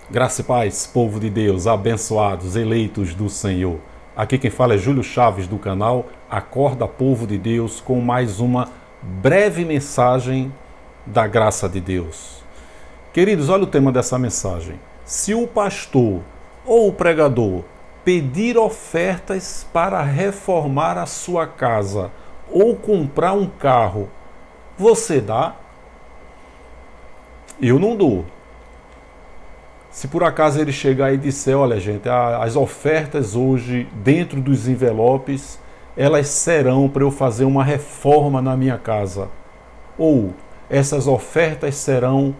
Graça e paz, povo de Deus, abençoados, eleitos do Senhor. Aqui quem fala é Júlio Chaves do canal Acorda Povo de Deus com mais uma breve mensagem da graça de Deus. Queridos, olha o tema dessa mensagem. Se o pastor ou o pregador pedir ofertas para reformar a sua casa ou comprar um carro, você dá? Eu não dou. Se por acaso ele chegar e disser, olha gente, as ofertas hoje dentro dos envelopes, elas serão para eu fazer uma reforma na minha casa. Ou essas ofertas serão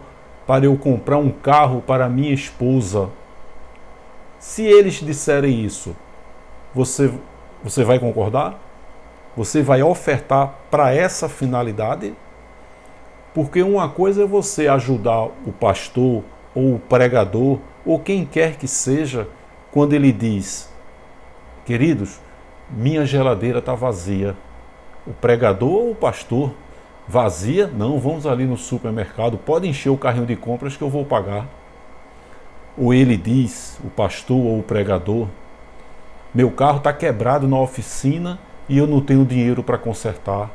para eu comprar um carro para minha esposa. Se eles disserem isso, você vai concordar? Você vai ofertar para essa finalidade? Porque uma coisa é você ajudar o pastor ou o pregador, ou quem quer que seja, quando ele diz, queridos, minha geladeira está vazia. O pregador ou o pastor, vazia? Não, vamos ali no supermercado, pode encher o carrinho de compras que eu vou pagar. Ou ele diz, o pastor ou o pregador, meu carro está quebrado na oficina e eu não tenho dinheiro para consertar.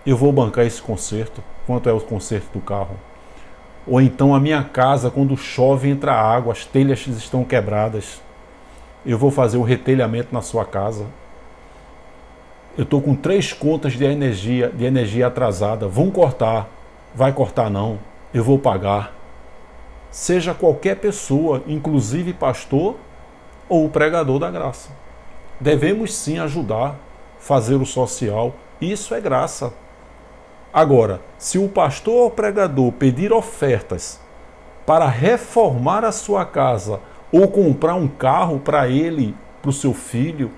Eu vou bancar esse conserto. Quanto é o conserto do carro? Ou então a minha casa, quando chove, entra água, as telhas estão quebradas. Eu vou fazer o retelhamento na sua casa. Eu estou com 3 contas de energia atrasada. Vão cortar. Vai cortar não. Eu vou pagar. Seja qualquer pessoa, inclusive pastor ou o pregador da graça. Devemos sim ajudar, fazer o social. Isso é graça. Agora, se o pastor ou pregador pedir ofertas para reformar a sua casa ou comprar um carro para ele, para o seu filho,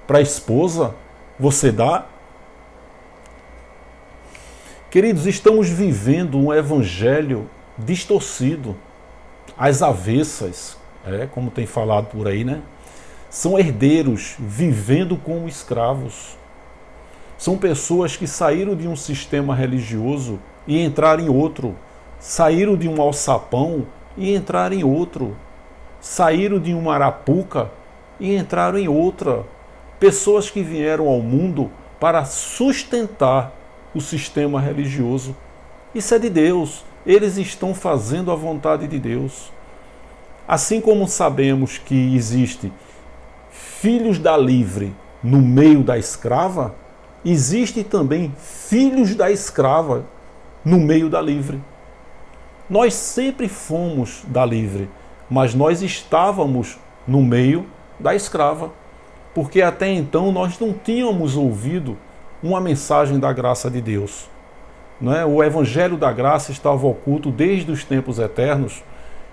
para a esposa, você dá? Queridos, estamos vivendo um evangelho distorcido, às avessas, como tem falado por aí, né? São herdeiros vivendo como escravos. São pessoas que saíram de um sistema religioso e entraram em outro. Saíram de um alçapão e entraram em outro. Saíram de uma arapuca e entraram em outra. Pessoas que vieram ao mundo para sustentar o sistema religioso. Isso é de Deus. Eles estão fazendo a vontade de Deus. Assim como sabemos que existe filhos da livre no meio da escrava, existe também filhos da escrava no meio da livre. Nós sempre fomos da livre, mas nós estávamos no meio da escrava, porque até então nós não tínhamos ouvido uma mensagem da graça de Deus. Não é? O evangelho da graça estava oculto desde os tempos eternos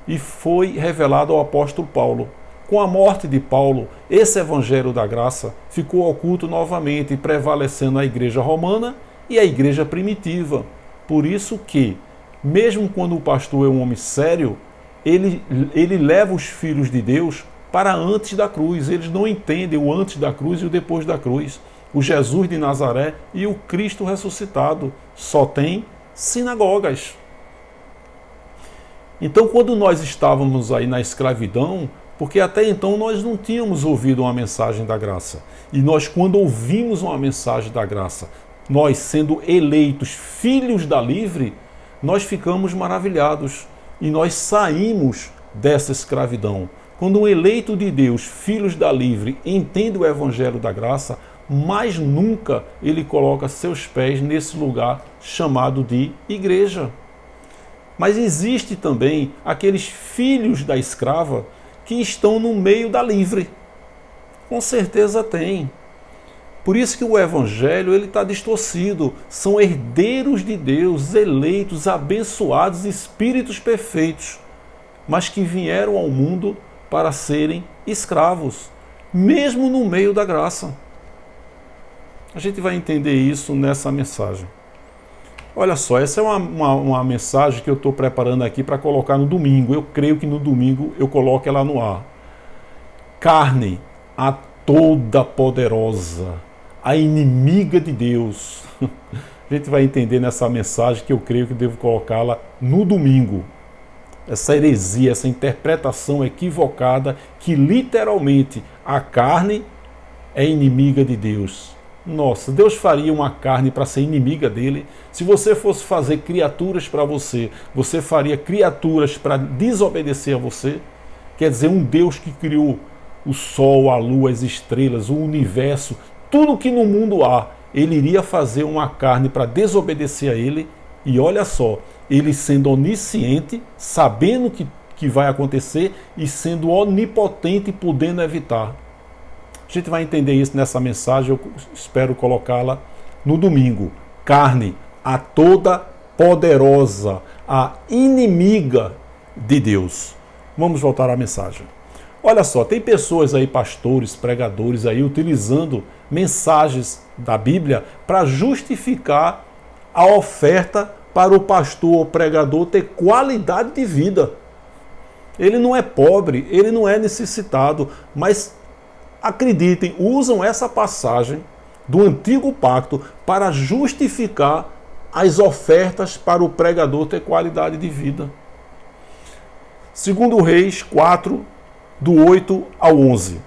e foi revelado ao apóstolo Paulo. Com a morte de Paulo, esse evangelho da graça ficou oculto novamente, prevalecendo a igreja romana e a igreja primitiva. Por isso que, mesmo quando o pastor é um homem sério, ele leva os filhos de Deus para antes da cruz. Eles não entendem o antes da cruz e o depois da cruz. O Jesus de Nazaré e o Cristo ressuscitado. Só tem sinagogas. Então, quando nós estávamos aí na escravidão, porque até então nós não tínhamos ouvido uma mensagem da graça. E nós, quando ouvimos uma mensagem da graça, nós sendo eleitos filhos da livre, nós ficamos maravilhados e nós saímos dessa escravidão. Quando um eleito de Deus, filhos da livre, entende o evangelho da graça, mais nunca ele coloca seus pés nesse lugar chamado de igreja. Mas existe também aqueles filhos da escrava que estão no meio da livre. Com certeza tem. Por isso que o evangelho está distorcido. São herdeiros de Deus, eleitos, abençoados, espíritos perfeitos, mas que vieram ao mundo para serem escravos, mesmo no meio da graça. A gente vai entender isso nessa mensagem. Olha só, essa é uma mensagem que eu estou preparando aqui para colocar no domingo. Eu creio que no domingo eu coloco ela no ar. Carne, a toda poderosa, a inimiga de Deus. A gente vai entender nessa mensagem que eu creio que devo colocá-la no domingo. essa heresia, essa interpretação equivocada que literalmente a carne é inimiga de Deus. Nossa, Deus faria uma carne para ser inimiga dele? Se você fosse fazer criaturas para você, você faria criaturas para desobedecer a você? Quer dizer, um Deus que criou o sol, a lua, as estrelas, o universo, tudo que no mundo há, ele iria fazer uma carne para desobedecer a ele? E olha só, ele sendo onisciente, sabendo que vai acontecer e sendo onipotente, podendo evitar. A gente vai entender isso nessa mensagem, eu espero colocá-la no domingo. Carne, a toda poderosa, a inimiga de Deus. Vamos voltar à mensagem. Olha só, tem pessoas aí, pastores, pregadores aí, utilizando mensagens da Bíblia para justificar a oferta para o pastor ou pregador ter qualidade de vida. Ele não é pobre, ele não é necessitado, mas acreditem, usam essa passagem do Antigo Pacto para justificar as ofertas para o pregador ter qualidade de vida. Segundo Reis 4, do 8 ao 11.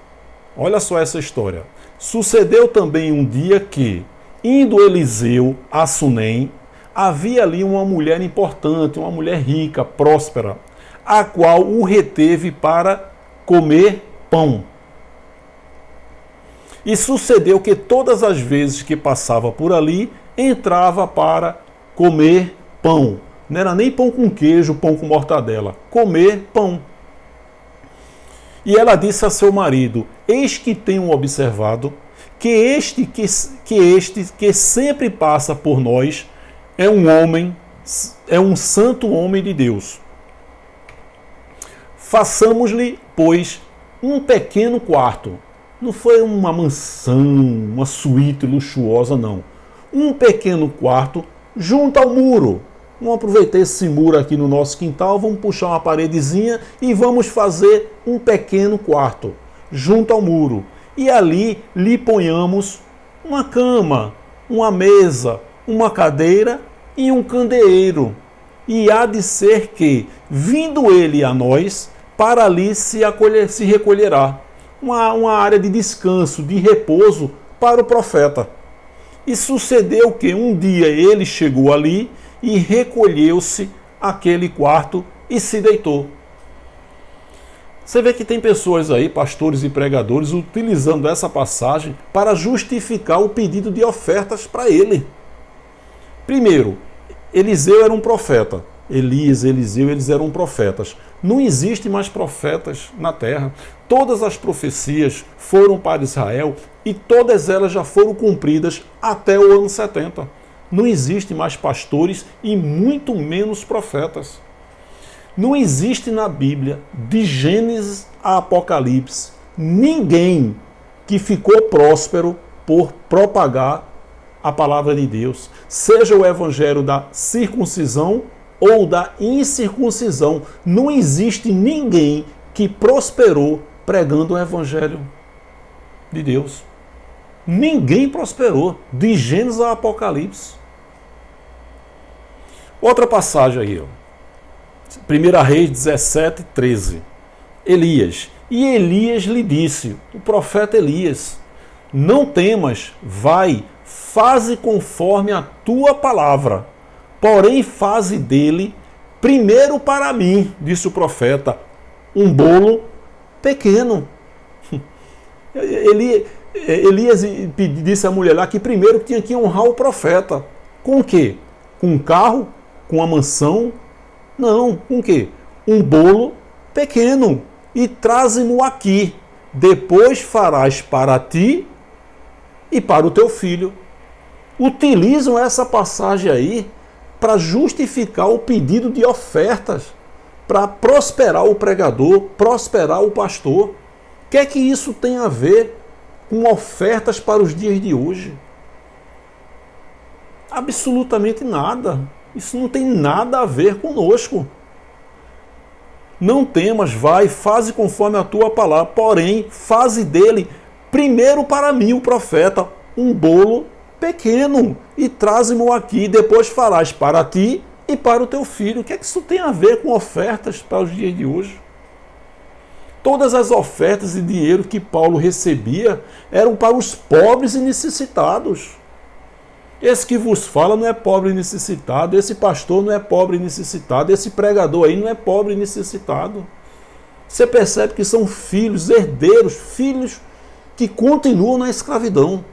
Olha só essa história. Sucedeu também um dia que, indo Eliseu a Sunem, havia ali uma mulher importante, uma mulher rica, próspera, a qual o reteve para comer pão. E sucedeu que todas as vezes que passava por ali, entrava para comer pão. Não era nem pão com queijo, pão com mortadela. Comer pão. E ela disse a seu marido: eis que tenho observado que este que sempre passa por nós é um homem, é um santo homem de Deus. Façamos-lhe, pois, um pequeno quarto. Não foi uma mansão, uma suíte luxuosa, não. Um pequeno quarto junto ao muro. Vamos aproveitar esse muro aqui no nosso quintal, vamos puxar uma paredezinha e vamos fazer um pequeno quarto junto ao muro. E ali lhe ponhamos uma cama, uma mesa, uma cadeira e um candeeiro. E há de ser que, vindo ele a nós, para ali se recolherá. Uma área de descanso, de repouso para o profeta. E sucedeu que um dia ele chegou ali e recolheu-se àquele quarto e se deitou. Você vê que tem pessoas aí, pastores e pregadores, utilizando essa passagem para justificar o pedido de ofertas para ele. Primeiro, Eliseu era um profeta. Elias, Eliseu, eles eram profetas. Não existe mais profetas na terra. Todas as profecias foram para Israel e todas elas já foram cumpridas até o ano 70. Não existe mais pastores e muito menos profetas. Não existe na Bíblia, de Gênesis a Apocalipse, ninguém que ficou próspero por propagar a palavra de Deus, seja o evangelho da circuncisão ou da incircuncisão. Não existe ninguém que prosperou pregando o evangelho de Deus. Ninguém prosperou, de Gênesis a Apocalipse. Outra passagem aí, 1 Reis 17, 13. Elias. E Elias lhe disse, o profeta Elias: não temas, vai, faze conforme a tua palavra. Porém, faze dele, primeiro para mim, disse o profeta, um bolo pequeno. Elias disse à mulher lá que primeiro tinha que honrar o profeta. Com o quê? Com um carro? Com uma mansão? Não. Com o quê? Um bolo pequeno. E traze-mo aqui. Depois farás para ti e para o teu filho. Utilizam essa passagem aí para justificar o pedido de ofertas, para prosperar o pregador, prosperar o pastor. O que é que isso tem a ver com ofertas para os dias de hoje? Absolutamente nada. Isso não tem nada a ver conosco. Não temas, vai, faze conforme a tua palavra, porém, faze dele, primeiro para mim, o profeta, um bolo pequeno, e traze-mo aqui, depois farás para ti e para o teu filho. O que é que isso tem a ver com ofertas para os dias de hoje? Todas as ofertas e dinheiro que Paulo recebia eram para os pobres e necessitados. Esse que vos fala não é pobre e necessitado, esse pastor não é pobre e necessitado, esse pregador aí não é pobre e necessitado. Você percebe que são filhos, herdeiros, filhos que continuam na escravidão,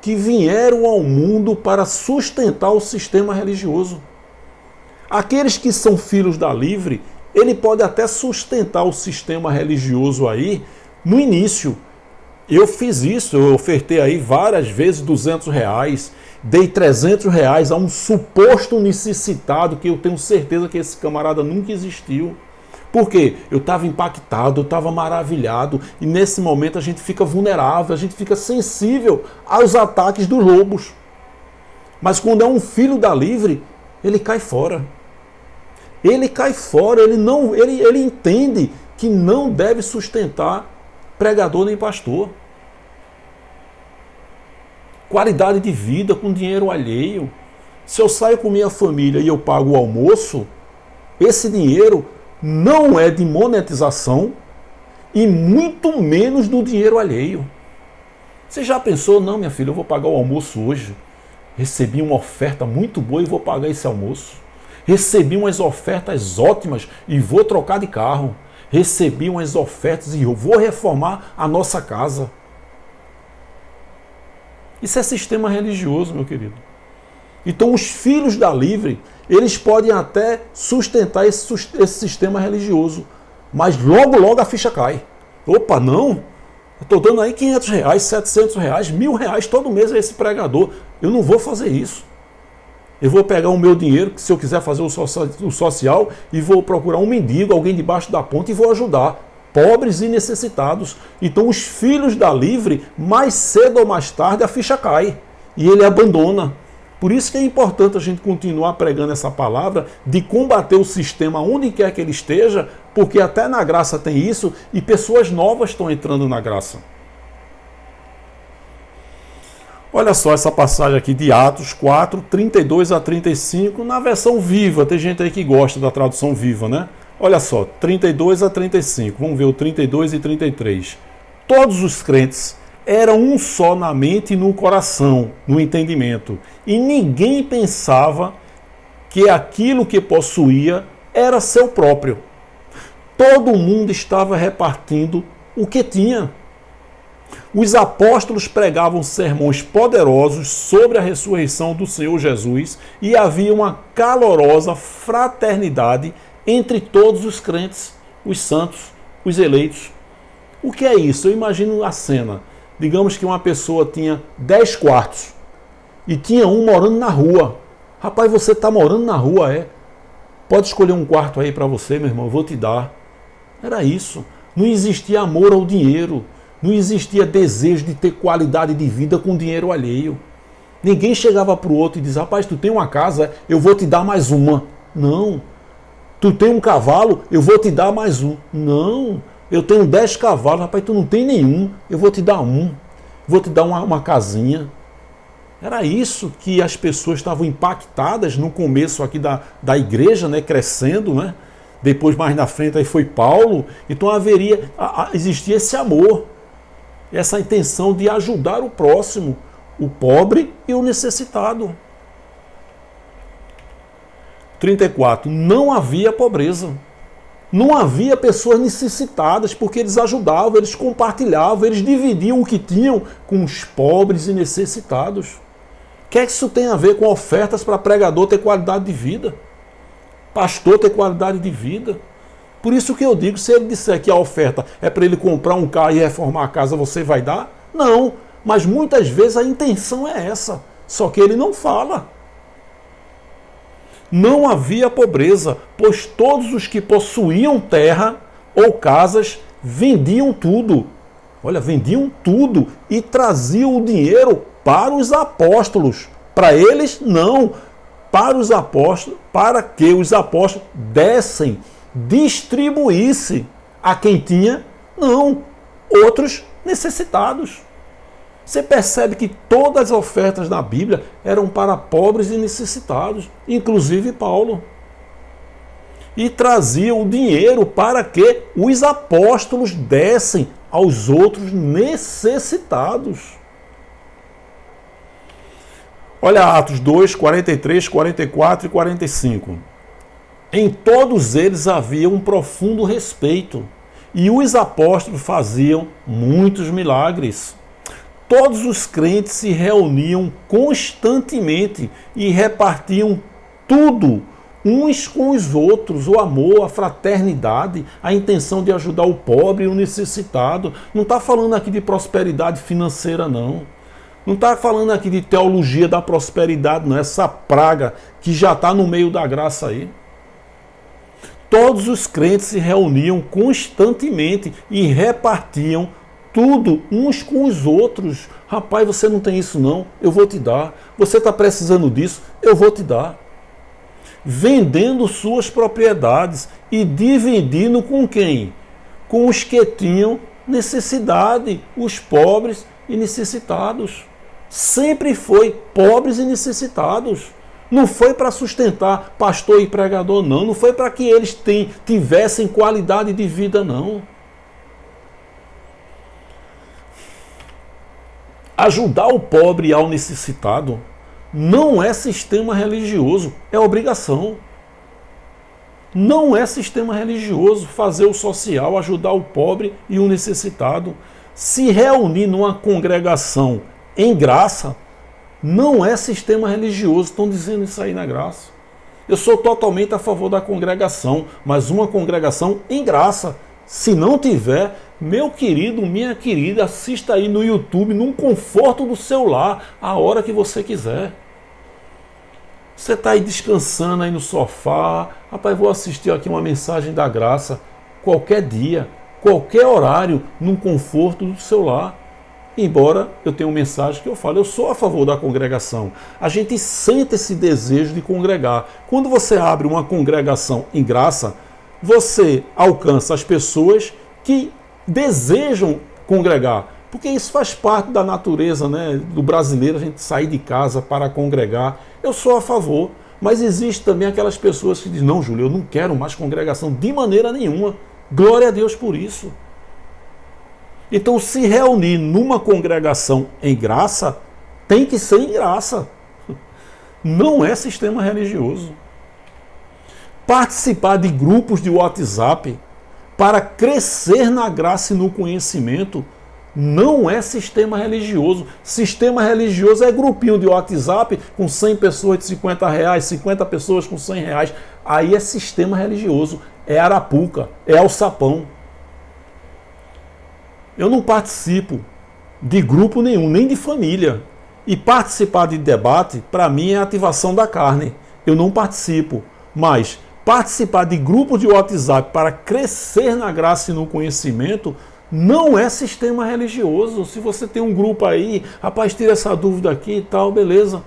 que vieram ao mundo para sustentar o sistema religioso. Aqueles que são filhos da livre, ele pode até sustentar o sistema religioso aí no início. Eu fiz isso, eu ofertei aí várias vezes R$200, dei R$300 a um suposto necessitado que eu tenho certeza que esse camarada nunca existiu. Por quê? Eu estava impactado, eu estava maravilhado, e nesse momento a gente fica vulnerável, a gente fica sensível aos ataques dos lobos. Mas quando é um filho da livre, ele cai fora. Ele cai fora, ele entende que não deve sustentar pregador nem pastor. Qualidade de vida com dinheiro alheio. Se eu saio com minha família e eu pago o almoço, esse dinheiro não é de monetização e muito menos do dinheiro alheio. Você já pensou, não, minha filha, eu vou pagar o almoço hoje. Recebi uma oferta muito boa e vou pagar esse almoço. Recebi umas ofertas ótimas e vou trocar de carro. Recebi umas ofertas e eu vou reformar a nossa casa. Isso é sistema religioso, meu querido. Então os filhos da livre, eles podem até sustentar esse sistema religioso, mas logo a ficha cai. Opa, não, eu estou dando aí R$500, R$700, R$1.000 todo mês a esse pregador. Eu não vou fazer isso. Eu vou pegar o meu dinheiro, se eu quiser fazer o social, e vou procurar um mendigo, alguém debaixo da ponte, e vou ajudar pobres e necessitados. Então os filhos da livre, mais cedo ou mais tarde, a ficha cai e ele abandona. Por isso que é importante a gente continuar pregando essa palavra de combater o sistema onde quer que ele esteja, porque até na graça tem isso e pessoas novas estão entrando na graça. Olha só essa passagem aqui de Atos 4, 32 a 35, na versão viva. Tem gente aí que gosta da tradução viva, né? Olha só, 32 a 35. Vamos ver o 32 e 33. Todos os crentes eram um só na mente e no coração, no entendimento. E ninguém pensava que aquilo que possuía era seu próprio. Todo mundo estava repartindo o que tinha. Os apóstolos pregavam sermões poderosos sobre a ressurreição do Senhor Jesus e havia uma calorosa fraternidade entre todos os crentes, os santos, os eleitos. O que é isso? Eu imagino a cena. Digamos que uma pessoa tinha 10 quartos e tinha um morando na rua. Rapaz, você está morando na rua, é? Pode escolher um quarto aí para você, meu irmão, eu vou te dar. Era isso. Não existia amor ao dinheiro. Não existia desejo de ter qualidade de vida com dinheiro alheio. Ninguém chegava para o outro e dizia, rapaz, tu tem uma casa, eu vou te dar mais uma. Não. Tu tem um cavalo, eu vou te dar mais um. Não. Eu tenho 10 cavalos, rapaz, tu não tem nenhum, eu vou te dar um. Vou te dar uma casinha. Era isso que as pessoas estavam impactadas no começo aqui da igreja, né, crescendo, né? Depois, mais na frente, aí foi Paulo. Então existia esse amor, essa intenção de ajudar o próximo, o pobre e o necessitado. 34. Não havia pobreza. Não havia pessoas necessitadas, porque eles ajudavam, eles compartilhavam, eles dividiam o que tinham com os pobres e necessitados. O que é que isso tem a ver com ofertas para pregador ter qualidade de vida? Pastor ter qualidade de vida? Por isso que eu digo, se ele disser que a oferta é para ele comprar um carro e reformar a casa, você vai dar? Não, mas muitas vezes a intenção é essa, só que ele não fala. Não havia pobreza, pois todos os que possuíam terra ou casas vendiam tudo. Olha, vendiam tudo e traziam o dinheiro para os apóstolos. Para eles, não. Para os apóstolos, para que os apóstolos dessem, distribuíssem a quem tinha, não. Outros necessitados. Você percebe que todas as ofertas na Bíblia eram para pobres e necessitados, inclusive Paulo. e traziam o dinheiro para que os apóstolos dessem aos outros necessitados. Olha Atos 2, 43, 44 e 45. Em todos eles havia um profundo respeito, e os apóstolos faziam muitos milagres. Todos os crentes se reuniam constantemente e repartiam tudo uns com os outros, o amor, a fraternidade, a intenção de ajudar o pobre e o necessitado. Não está falando aqui de prosperidade financeira, não. Não está falando aqui de teologia da prosperidade, não. Essa praga que já está no meio da graça aí. Todos os crentes se reuniam constantemente e repartiam tudo uns com os outros. Rapaz, você não tem isso não, eu vou te dar. Você está precisando disso, eu vou te dar. Vendendo suas propriedades e dividindo com quem? Com os que tinham necessidade, os pobres e necessitados. Sempre foi pobres e necessitados. Não foi para sustentar pastor e pregador, não. Não foi para que eles tivessem qualidade de vida, não. Ajudar o pobre e ao necessitado não é sistema religioso, é obrigação. Não é sistema religioso fazer o social, ajudar o pobre e o necessitado. Se reunir numa congregação em graça, não é sistema religioso. Estão dizendo isso aí na graça. Eu sou totalmente a favor da congregação, mas uma congregação em graça. Se não tiver, meu querido, minha querida, assista aí no YouTube, num conforto do seu lar, a hora que você quiser. Você está aí descansando aí no sofá, rapaz, vou assistir aqui uma mensagem da graça, qualquer dia, qualquer horário, num conforto do seu lar. Embora eu tenha uma mensagem que eu falo, eu sou a favor da congregação. A gente sente esse desejo de congregar. Quando você abre uma congregação em graça, você alcança as pessoas que desejam congregar. Porque isso faz parte da natureza, né, do brasileiro, a gente sair de casa para congregar. Eu sou a favor. Mas existe também aquelas pessoas que dizem, não, Júlio, eu não quero mais congregação de maneira nenhuma. Glória a Deus por isso. Então, se reunir numa congregação em graça, tem que ser em graça. Não é sistema religioso. Participar de grupos de WhatsApp para crescer na graça e no conhecimento não é sistema religioso. Sistema religioso é grupinho de WhatsApp com 100 pessoas de R$50, 50 pessoas com R$100. Aí é sistema religioso. É arapuca, é alçapão. Eu não participo de grupo nenhum, nem de família. E participar de debate, para mim, é ativação da carne. Eu não participo. Mas participar de grupos de WhatsApp para crescer na graça e no conhecimento não é sistema religioso. Se você tem um grupo aí, rapaz, tira essa dúvida aqui e tal, beleza.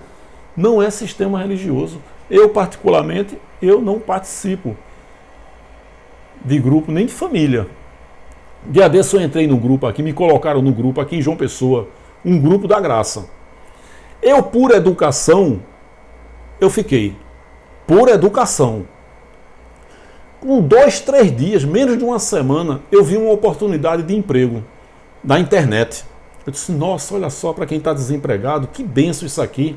Não é sistema religioso. Eu, particularmente, eu não participo de grupo nem de família. Dia desse eu entrei no grupo aqui, me colocaram no grupo aqui em João Pessoa, um grupo da graça. Eu, por educação, eu fiquei. Por educação. Com 2, 3 dias, menos de uma semana, eu vi uma oportunidade de emprego na internet. Eu disse, nossa, olha só, para quem está desempregado, que benção isso aqui.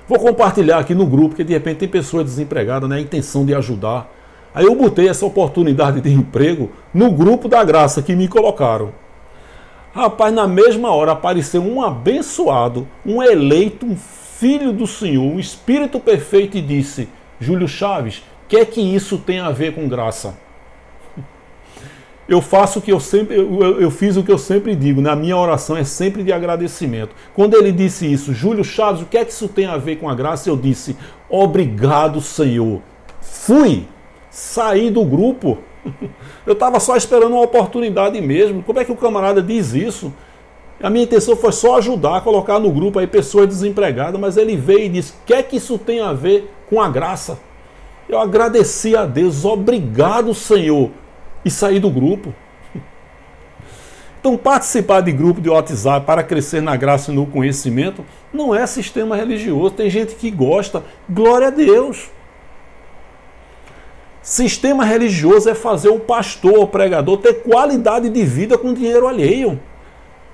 Vou compartilhar aqui no grupo, porque de repente tem pessoa desempregada, né, a intenção de ajudar. Aí eu botei essa oportunidade de emprego no grupo da graça que me colocaram. Rapaz, na mesma hora apareceu um abençoado, um eleito, um filho do Senhor, um espírito perfeito e disse, Júlio Chaves, o que é que isso tem a ver com graça? Eu fiz o que eu sempre digo, na minha oração é sempre de agradecimento. Quando ele disse isso, Júlio Chaves, o que é que isso tem a ver com a graça? Eu disse, obrigado, Senhor. Fui. Saí do grupo. Eu estava só esperando uma oportunidade mesmo. Como é que o camarada diz isso? A minha intenção foi só ajudar, colocar no grupo aí pessoas desempregadas, mas ele veio e disse, o que é que isso tem a ver com a graça? Eu agradeci a Deus, obrigado, Senhor, e saí do grupo. Então, participar de grupo de WhatsApp para crescer na graça e no conhecimento não é sistema religioso. Tem gente que gosta, glória a Deus. Sistema religioso é fazer o pastor, o pregador, ter qualidade de vida com dinheiro alheio.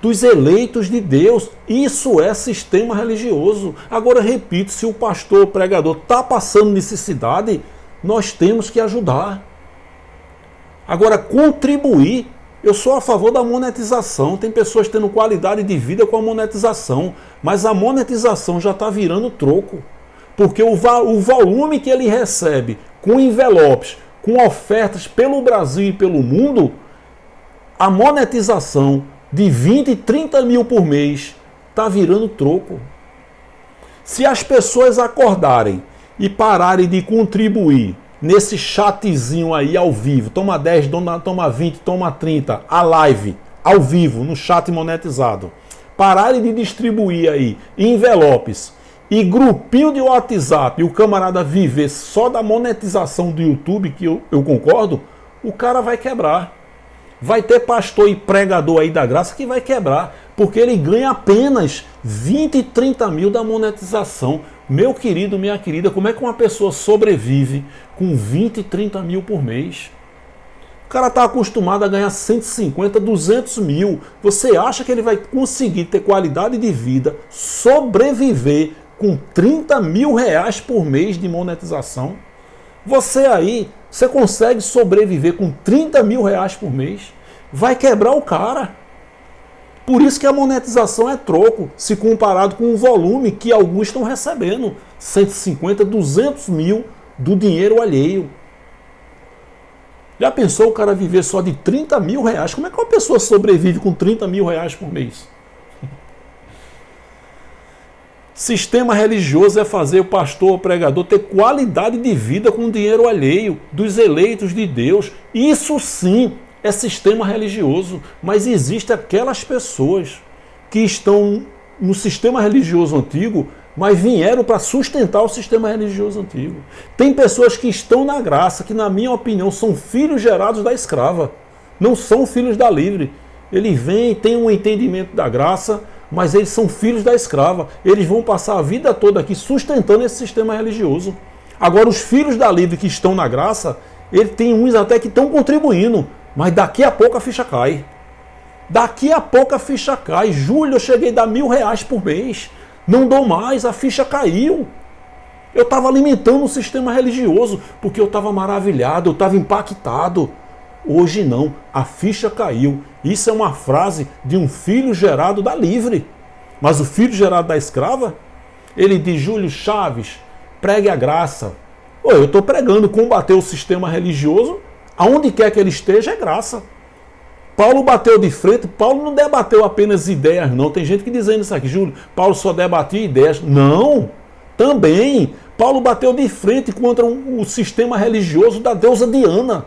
Dos eleitos de Deus. Isso é sistema religioso. Agora, repito, se o pastor, o pregador está passando necessidade, nós temos que ajudar. Agora, contribuir. Eu sou a favor da monetização. Tem pessoas tendo qualidade de vida com a monetização. Mas a monetização já está virando troco. Porque o volume que ele recebe com envelopes, com ofertas pelo Brasil e pelo mundo, a monetização de 20, 30 mil por mês está virando troco. Se as pessoas acordarem e pararem de contribuir nesse chatzinho aí ao vivo, toma 10, toma 20, toma 30, a live, ao vivo, no chat monetizado, pararem de distribuir aí envelopes e grupinho de WhatsApp e o camarada viver só da monetização do YouTube, que eu concordo, o cara vai quebrar. Vai ter pastor e pregador aí da graça que vai quebrar, porque ele ganha apenas 20, 30 mil da monetização. Meu querido, minha querida, como é que uma pessoa sobrevive com 20, 30 mil por mês? O cara está acostumado a ganhar 150, 200 mil. Você acha que ele vai conseguir ter qualidade de vida, sobreviver com 30 mil reais por mês de monetização? Você aí, você consegue sobreviver com 30 mil reais por mês? Vai quebrar o cara. Por isso que a monetização é troco, se comparado com o volume que alguns estão recebendo. 150, 200 mil do dinheiro alheio. Já pensou o cara viver só de 30 mil reais? Como é que uma pessoa sobrevive com 30 mil reais por mês? Sistema religioso é fazer o pastor, o pregador ter qualidade de vida com dinheiro alheio, dos eleitos de Deus. Isso sim é sistema religioso. Mas existem aquelas pessoas que estão no sistema religioso antigo, mas vieram para sustentar o sistema religioso antigo. Tem pessoas que estão na graça, que na minha opinião são filhos gerados da escrava, não são filhos da livre. Ele vem, tem um entendimento da graça, mas eles são filhos da escrava. Eles vão passar a vida toda aqui sustentando esse sistema religioso. Agora, os filhos da livre que estão na graça, ele tem uns até que estão contribuindo, mas daqui a pouco a ficha cai. Daqui a pouco a ficha cai. Júlio, eu cheguei a dar R$1.000 por mês. Não dou mais, a ficha caiu. Eu estava alimentando o sistema religioso, porque eu estava maravilhado, eu estava impactado. Hoje não, a ficha caiu. Isso é uma frase de um filho gerado da livre. Mas o filho gerado da escrava, ele diz: Júlio Chaves, pregue a graça. Eu estou pregando, combater o sistema religioso, aonde quer que ele esteja é graça. Paulo bateu de frente, Paulo não debateu apenas ideias, não. Tem gente que dizendo isso aqui: Júlio, Paulo só debatia ideias. Não, também. Paulo bateu de frente contra o sistema religioso da deusa Diana.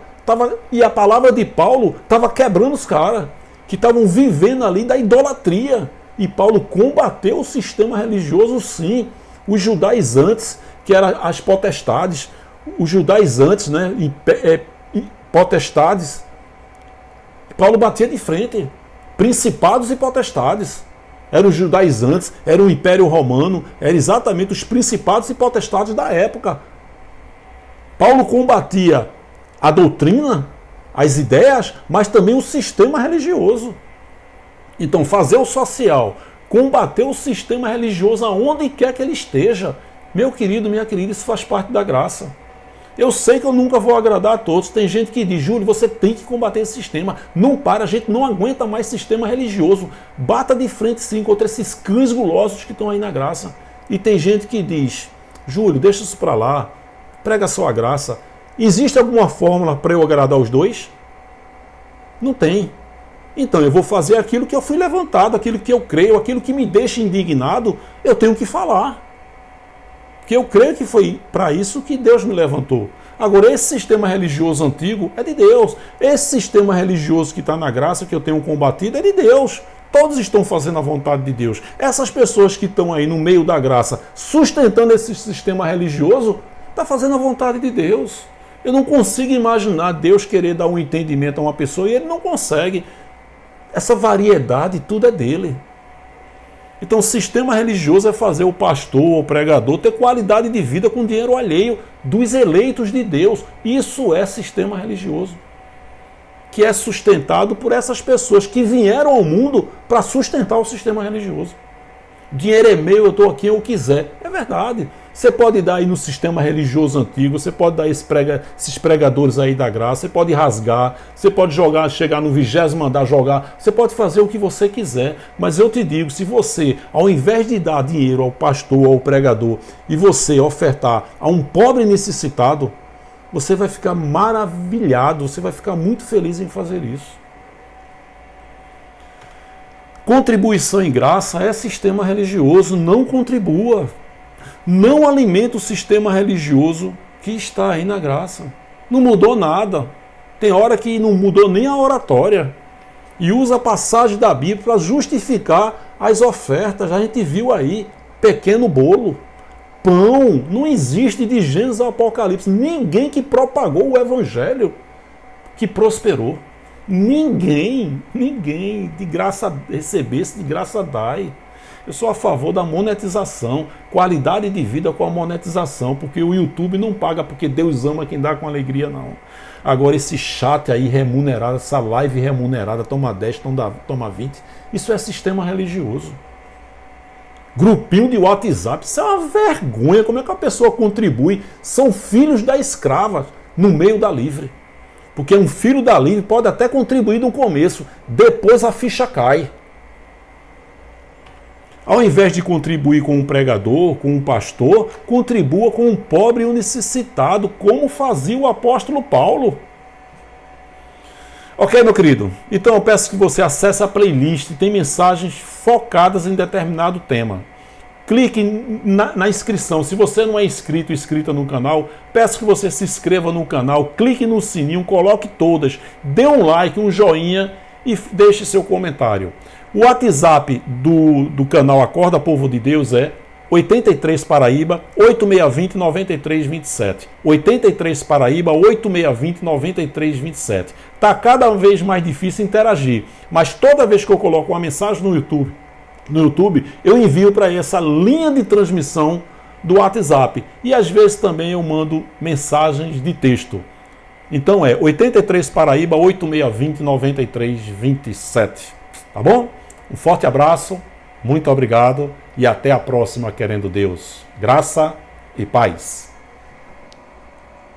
E a palavra de Paulo estava quebrando os caras que estavam vivendo ali da idolatria. E Paulo combateu o sistema religioso, sim. Os judaizantes, que eram as potestades, os judaizantes, né, potestades, Paulo batia de frente. Principados e potestades. Eram os judaizantes, era o Império Romano, eram exatamente os principados e potestades da época. Paulo combatia a doutrina, as ideias, mas também o sistema religioso. Então, fazer o social, combater o sistema religioso aonde quer que ele esteja, meu querido, minha querida, isso faz parte da graça. Eu sei que eu nunca vou agradar a todos. Tem gente que diz: Júlio, você tem que combater esse sistema. Não para, a gente não aguenta mais sistema religioso. Bata de frente sim contra esses cães gulosos que estão aí na graça. E tem gente que diz: Júlio, deixa isso para lá, prega só a graça. Existe alguma fórmula para eu agradar os dois? Não tem. Então eu vou fazer aquilo que eu fui levantado, aquilo que eu creio, aquilo que me deixa indignado, eu tenho que falar. Porque eu creio que foi para isso que Deus me levantou. Agora, esse sistema religioso antigo é de Deus. Esse sistema religioso que está na graça, que eu tenho combatido, é de Deus. Todos estão fazendo a vontade de Deus. Essas pessoas que estão aí no meio da graça, sustentando esse sistema religioso, estão fazendo a vontade de Deus. Eu não consigo imaginar Deus querer dar um entendimento a uma pessoa e ele não consegue. Essa variedade, tudo é dele. Então, o sistema religioso é fazer o pastor ou o pregador ter qualidade de vida com dinheiro alheio dos eleitos de Deus. Isso é sistema religioso, que é sustentado por essas pessoas que vieram ao mundo para sustentar o sistema religioso. Dinheiro é meu, eu estou aqui, eu quiser. É verdade. Você pode dar aí no sistema religioso antigo, você pode dar esses pregadores aí da graça, você pode rasgar, você pode jogar, chegar no 20º andar, jogar, você pode fazer o que você quiser. Mas eu te digo, se você, ao invés de dar dinheiro ao pastor, ao pregador, e você ofertar a um pobre necessitado, você vai ficar maravilhado, você vai ficar muito feliz em fazer isso. Contribuição em graça é sistema religioso, não contribua. Não alimenta o sistema religioso que está aí na graça. Não mudou nada. Tem hora que não mudou nem a oratória. E usa a passagem da Bíblia para justificar as ofertas. A gente viu aí, pequeno bolo. Pão, não existe de Gênesis ao Apocalipse. Ninguém que propagou o evangelho que prosperou. Ninguém de graça recebesse, de graça dai. Eu sou a favor da monetização, qualidade de vida com a monetização, porque o YouTube não paga porque Deus ama quem dá com alegria, não. Agora esse chat aí remunerado, essa live remunerada, toma 10, toma 20, isso é sistema religioso. Grupinho de WhatsApp, isso é uma vergonha, como é que a pessoa contribui? São filhos da escrava no meio da livre. Porque um filho da livre pode até contribuir no começo, depois a ficha cai. Ao invés de contribuir com um pregador, com um pastor, contribua com um pobre e um necessitado, como fazia o apóstolo Paulo. Ok, meu querido? Então eu peço que você acesse a playlist, tem mensagens focadas em determinado tema. Clique na inscrição. Se você não é inscrito ou inscrita no canal, peço que você se inscreva no canal, clique no sininho, coloque todas, dê um like, um joinha e deixe seu comentário. O WhatsApp do canal Acorda Povo de Deus é 83 Paraíba 8620 9327. 83 Paraíba 8620 9327. Tá cada vez mais difícil interagir, mas toda vez que eu coloco uma mensagem no YouTube, eu envio para essa linha de transmissão do WhatsApp. E às vezes também eu mando mensagens de texto. Então é 83 Paraíba 8620 9327. Tá bom? Um forte abraço, muito obrigado e até a próxima, querendo Deus. Graça e paz.